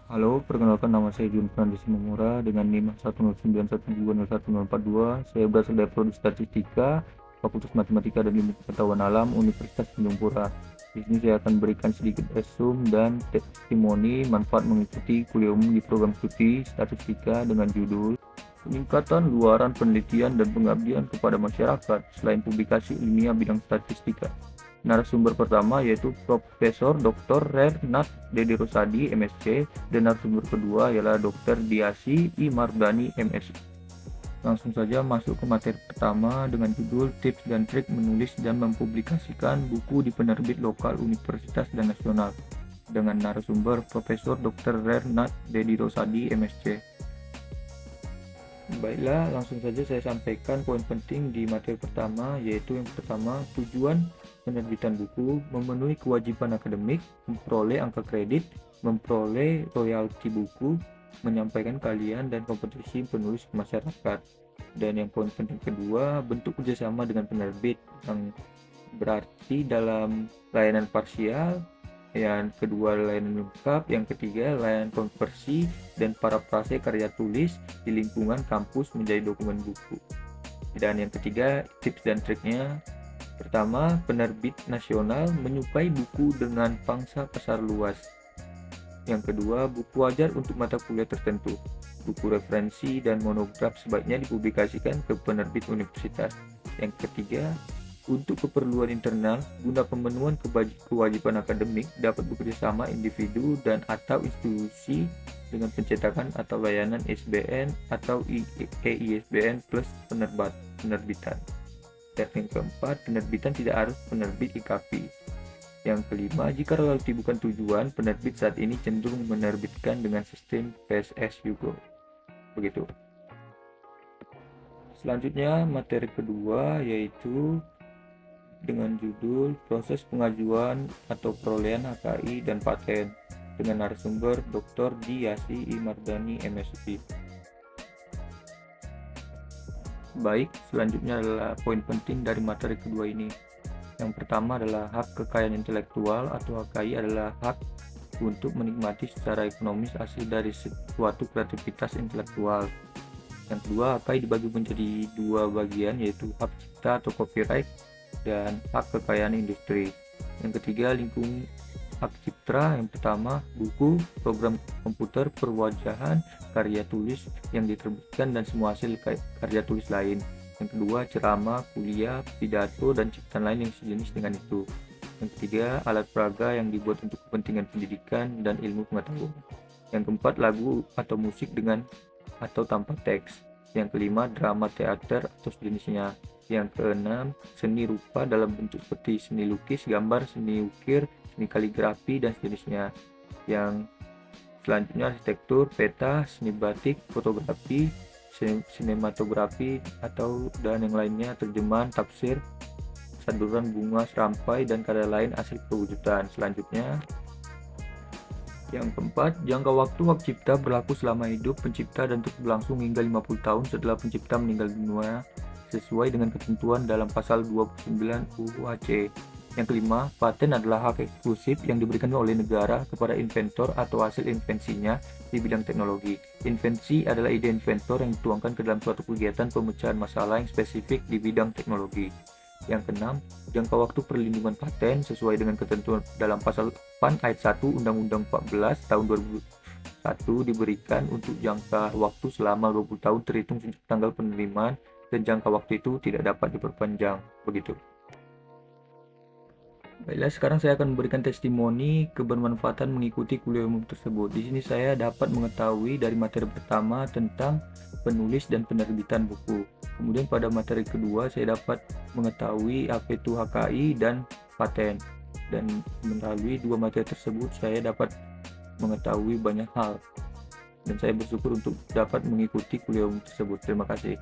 Halo, perkenalkan nama saya Jun Fernandes Simomora dengan NIM 109120142. Saya berasal dari Prodi Statistika, Fakultas Matematika dan Ilmu Pengetahuan Alam, Universitas Tanjung Pura. Di sini saya akan berikan sedikit resume dan testimoni manfaat mengikuti kuliah umum di program studi Statistika dengan judul Peningkatan Luaran Penelitian dan Pengabdian kepada Masyarakat selain publikasi ilmiah bidang statistika. Narasumber pertama yaitu Profesor Dr. Renat Dedi Rosadi, MSc, dan narasumber kedua ialah Dr. Diasi I. Mardani, MSc. Langsung saja masuk ke materi pertama dengan judul Tips dan Trik Menulis dan Mempublikasikan Buku di Penerbit Lokal Universitas dan Nasional dengan narasumber Profesor Dr. Renat Dedi Rosadi, MSc. Baiklah, langsung saja saya sampaikan poin penting di materi pertama, yaitu yang pertama, tujuan penerbitan buku, memenuhi kewajiban akademik, memperoleh angka kredit, memperoleh royalti buku, menyampaikan keahlian dan kompetisi penulis ke masyarakat. Dan yang poin penting kedua, bentuk kerjasama dengan penerbit, yang berarti dalam layanan parsial, yang kedua layanan lengkap, yang ketiga layanan konversi dan parafrase karya tulis di lingkungan kampus menjadi dokumen buku. Dan yang ketiga, tips dan triknya. Pertama, penerbit nasional menyukai buku dengan pangsa pasar luas. Yang kedua, buku wajar untuk mata kuliah tertentu. Buku referensi dan monograf sebaiknya dipublikasikan ke penerbit universitas. Yang ketiga, untuk keperluan internal, guna pemenuhan kewajiban akademik, dapat bekerjasama individu dan atau institusi dengan pencetakan atau layanan ISBN atau EISBN plus penerbitan. Dan yang keempat, penerbitan tidak harus penerbit IKP. Yang kelima, jika royalti bukan tujuan, penerbit saat ini cenderung menerbitkan dengan sistem PSSU. Begitu. Selanjutnya, materi kedua yaitu dengan judul proses pengajuan atau perolehan HKI dan paten dengan narasumber Dr. Diasi I. Mardani, MSc. Baik, selanjutnya adalah poin penting dari materi kedua ini. Yang pertama adalah hak kekayaan intelektual atau HKI adalah hak untuk menikmati secara ekonomis hasil dari suatu kreativitas intelektual. Yang kedua, HKI dibagi menjadi dua bagian, yaitu hak cipta atau copyright dan hak kekayaan industri. Yang ketiga, lingkung hak cipta. Yang pertama, buku, program komputer, perwajahan, karya tulis yang diterbitkan dan semua hasil karya tulis lain. Yang kedua, ceramah, kuliah, pidato, dan ciptaan lain yang sejenis dengan itu. Yang ketiga, alat peraga yang dibuat untuk kepentingan pendidikan dan ilmu pengetahuan. Yang keempat, lagu atau musik dengan atau tanpa teks. Yang kelima, drama teater atau sejenisnya. Yang keenam, seni rupa dalam bentuk seperti seni lukis, gambar, seni ukir, seni kaligrafi, dan sejenisnya. Yang selanjutnya, arsitektur, peta, seni batik, fotografi, sinematografi, atau dan yang lainnya, terjemahan, tafsir, saduran bunga, serampai, dan karya lain hasil perwujudan. Selanjutnya, yang keempat, jangka waktu hak cipta berlaku selama hidup pencipta dan terus berlangsung hingga 50 tahun setelah pencipta meninggal dunia sesuai dengan ketentuan dalam pasal 29 UU HC. Yang kelima, paten adalah hak eksklusif yang diberikan oleh negara kepada inventor atau hasil invensinya di bidang teknologi. Invensi adalah ide inventor yang dituangkan ke dalam suatu kegiatan pemecahan masalah yang spesifik di bidang teknologi. Yang keenam, jangka waktu perlindungan paten sesuai dengan ketentuan dalam pasal 8 ayat 1 Undang-Undang 14 tahun 2001 diberikan untuk jangka waktu selama 20 tahun terhitung sejak tanggal penerimaan dan jangka waktu itu tidak dapat diperpanjang. Begitu. Baiklah, sekarang saya akan memberikan testimoni kebermanfaatan mengikuti kuliah umum tersebut. Di sini saya dapat mengetahui dari materi pertama tentang penulis dan penerbitan buku. Kemudian pada materi kedua saya dapat mengetahui apa itu HKI dan paten. Dan melalui dua materi tersebut saya dapat mengetahui banyak hal. Dan saya bersyukur untuk dapat mengikuti kuliah umum tersebut. Terima kasih.